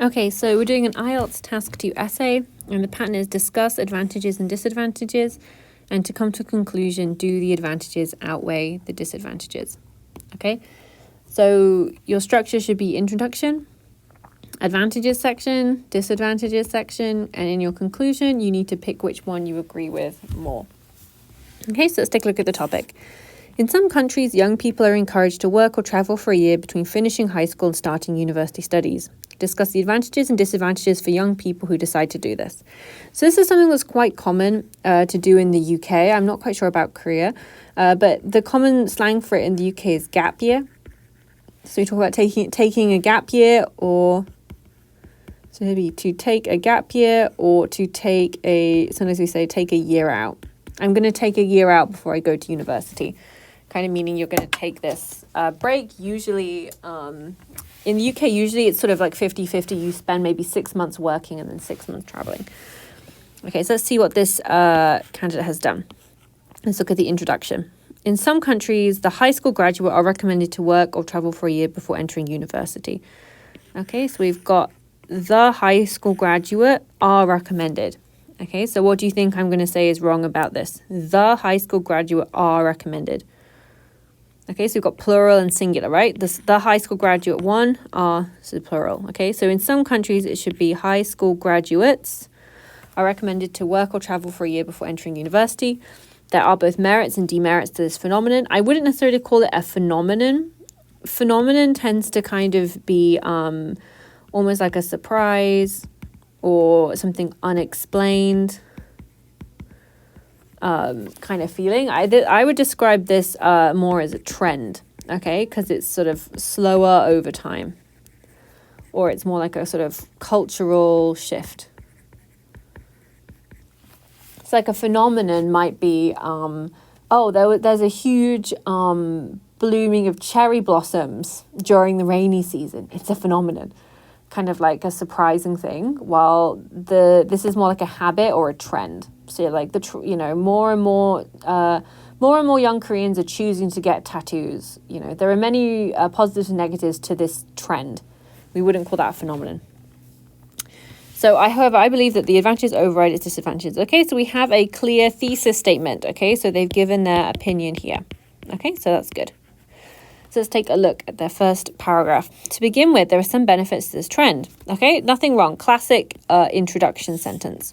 Okay, so we're doing an IELTS Task 2 essay, and the pattern is discuss advantages and disadvantages, and to come to a conclusion, do the advantages outweigh the disadvantages? Okay, so your structure should be introduction, advantages section, disadvantages section, and in your conclusion, you need to pick which one you agree with more. Okay, so let's take a look at the topic. In some countries, young people are encouraged to work or travel for a year between finishing high school and starting university studies. Discuss the advantages and disadvantages for young people who decide to do this. So this is something that's quite common to do in the UK. I'm not quite sure about Korea, but the common slang for it in the UK is gap year. So we talk about taking a gap year, or so maybe to take a gap year, or to take sometimes we say take a year out. I'm going to take a year out before I go to university. Kind of meaning you're going to take this break. Usually, in the UK, usually it's sort of like 50-50. You spend maybe 6 months working and then 6 months traveling. Okay, so let's see what this candidate has done. Let's look at the introduction. In some countries, the high school graduate are recommended to work or travel for a year before entering university. Okay, so we've got the high school graduate are recommended. Okay, so what do you think I'm going to say is wrong about this? The high school graduate are recommended. Okay, so we've got plural and singular, right? The high school graduate one are, this is plural. Okay, so in some countries, it should be high school graduates are recommended to work or travel for a year before entering university. There are both merits and demerits to this phenomenon. I wouldn't necessarily call it a phenomenon. Phenomenon tends to kind of be almost like a surprise or something unexplained. Kind of feeling. I would describe this more as a trend, okay, because it's sort of slower over time, or it's more like a sort of cultural shift. It's like a phenomenon might be, there's a huge blooming of cherry blossoms during the rainy season. It's a phenomenon, kind of like a surprising thing, while this is more like a habit or a trend. So like more and more young Koreans are choosing to get tattoos. There are many positives and negatives to this trend. We wouldn't call that a phenomenon. So however, I believe that the advantages override its disadvantages. Okay, so we have a clear thesis statement. Okay, so they've given their opinion here. Okay, so that's good. So let's take a look at their first paragraph. To begin with, there are some benefits to this trend. Okay, nothing wrong. Classic introduction sentence.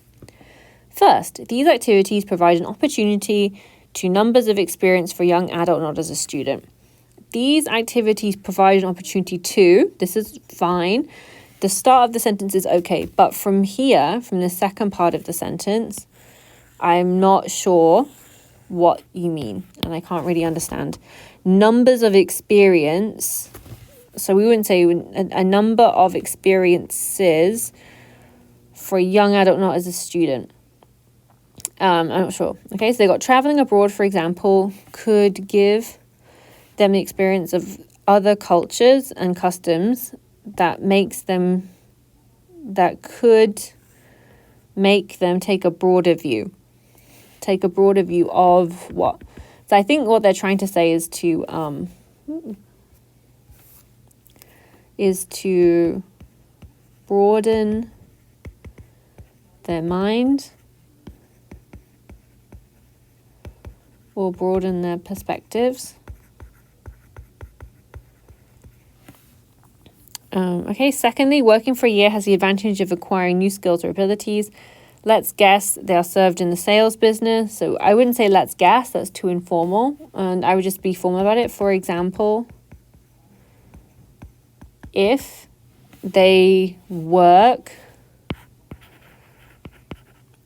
First, these activities provide an opportunity to numbers of experience for a young adult, not as a student. These activities provide an opportunity to, this is fine. The start of the sentence is okay, but from here, from the second part of the sentence, I'm not sure what you mean, and I can't really understand. Numbers of experience, so we wouldn't say a number of experiences for a young adult, not as a student. I'm not sure. Okay, so they got traveling abroad, for example, could give them the experience of other cultures and customs that could make them take a broader view. Take a broader view of what? So I think what they're trying to say is to broaden their mind or broaden their perspectives. Okay, secondly, working for a year has the advantage of acquiring new skills or abilities. Let's guess they are served in the sales business. So I wouldn't say let's guess, that's too informal. And I would just be formal about it. For example, if they work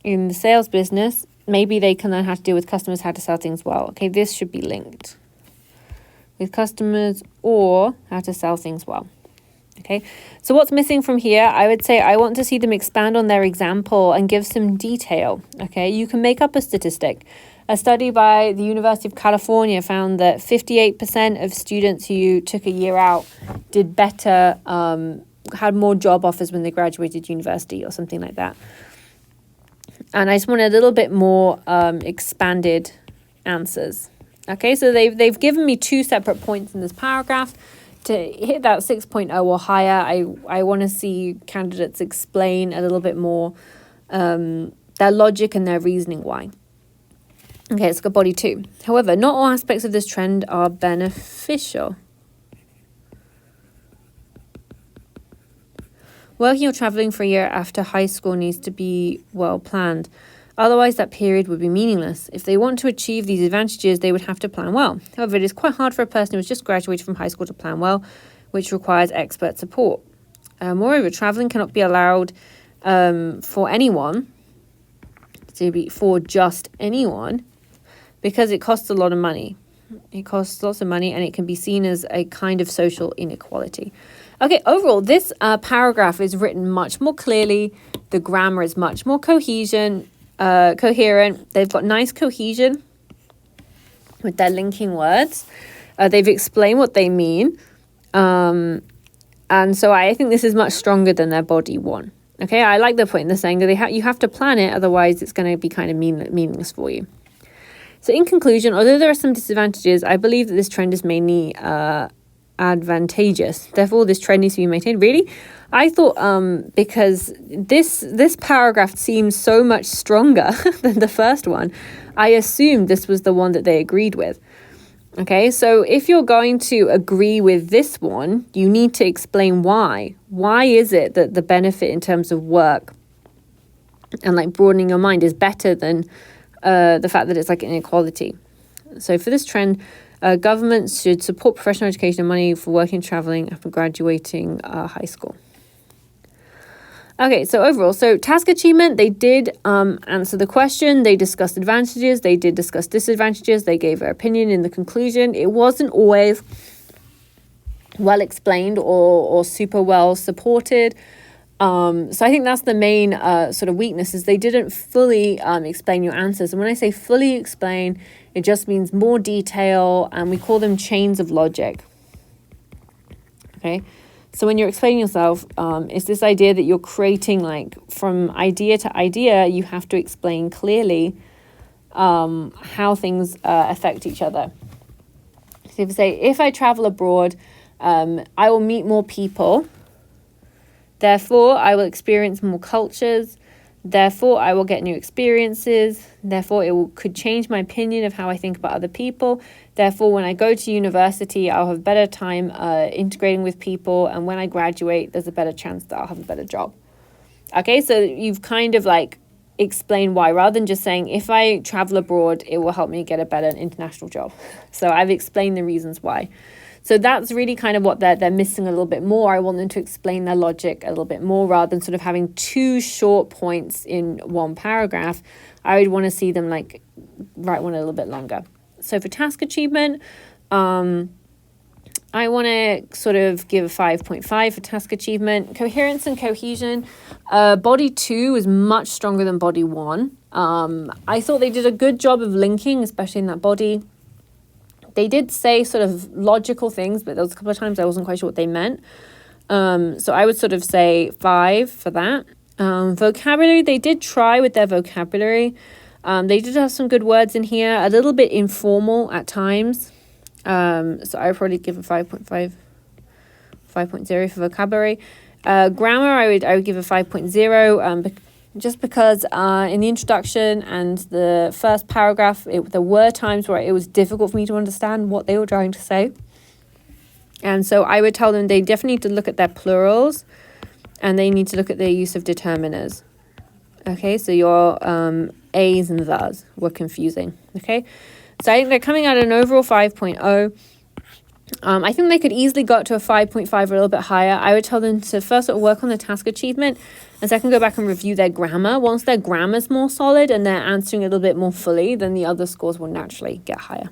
in the sales business, maybe they can learn how to deal with customers, how to sell things well. Okay, this should be linked with customers or how to sell things well. Okay, so what's missing from here? I would say I want to see them expand on their example and give some detail. Okay, you can make up a statistic. A study by the University of California found that 58% of students who took a year out did better, had more job offers when they graduated university or something like that. And I just want a little bit more expanded answers. Okay, so they've given me 2 separate points in this paragraph. To hit that 6.0 or higher, I want to see candidates explain a little bit more their logic and their reasoning why. Okay, let's go body 2. However, not all aspects of this trend are beneficial. Working or traveling for a year after high school needs to be well planned. Otherwise, that period would be meaningless. If they want to achieve these advantages, they would have to plan well. However, it is quite hard for a person who has just graduated from high school to plan well, which requires expert support. Moreover, traveling cannot be allowed for anyone, for just anyone, because it costs a lot of money. It costs lots of money and it can be seen as a kind of social inequality. Okay, overall, this paragraph is written much more clearly. The grammar is much more coherent. They've got nice cohesion with their linking words. They've explained what they mean. And so I think this is much stronger than their body 1. Okay, I like the point they're saying that you have to plan it, otherwise it's going to be kind of meaningless for you. So in conclusion, although there are some disadvantages, I believe that this trend is mainly advantageous. Therefore, this trend needs to be maintained. Really? I thought because this paragraph seems so much stronger than the first one, I assumed this was the one that they agreed with. Okay, so if you're going to agree with this one, you need to explain why. Why is it that the benefit in terms of work and like broadening your mind is better than the fact that it's like inequality? So for this trend, governments should support professional education and money for working and traveling after graduating high school. Okay, so overall, so task achievement, they did answer the question. They discussed advantages. They did discuss disadvantages. They gave their opinion in the conclusion. It wasn't always well explained or super well supported. So I think that's the main sort of weakness, is they didn't fully explain your answers. And when I say fully explain, it just means more detail, and we call them chains of logic. Okay. So when you're explaining yourself, it's this idea that you're creating, like, from idea to idea, you have to explain clearly how things affect each other. So if you say, if I travel abroad, I will meet more people. Therefore, I will experience more cultures. Therefore, I will get new experiences. Therefore, could change my opinion of how I think about other people. Therefore, when I go to university, I'll have a better time integrating with people. And when I graduate, there's a better chance that I'll have a better job. Okay, so you've kind of like explained why, rather than just saying, if I travel abroad, it will help me get a better international job. So I've explained the reasons why. So that's really kind of what they're missing a little bit more. I want them to explain their logic a little bit more, rather than sort of having 2 short points in one paragraph. I would want to see them like write one a little bit longer. So for task achievement, I want to sort of give a 5.5 for task achievement. Coherence and cohesion. Body 2 is much stronger than body 1. I thought they did a good job of linking, especially in that body. They did say sort of logical things, but there was a couple of times I wasn't quite sure what they meant. So I would sort of say 5 for that. Vocabulary, they did try with their vocabulary. They did have some good words in here, a little bit informal at times. So I would probably give a 5.0 for vocabulary. Grammar, I would give a 5.0, just because in the introduction and the first paragraph, there were times where it was difficult for me to understand what they were trying to say. And so I would tell them they definitely need to look at their plurals, and they need to look at their use of determiners. Okay, so your A's and thes were confusing. Okay, so I think they're coming out at an overall 5.0. I think they could easily go up to a 5.5 or a little bit higher. I would tell them to first sort of work on the task achievement, and second go back and review their grammar. Once their grammar's more solid and they're answering a little bit more fully, then the other scores will naturally get higher.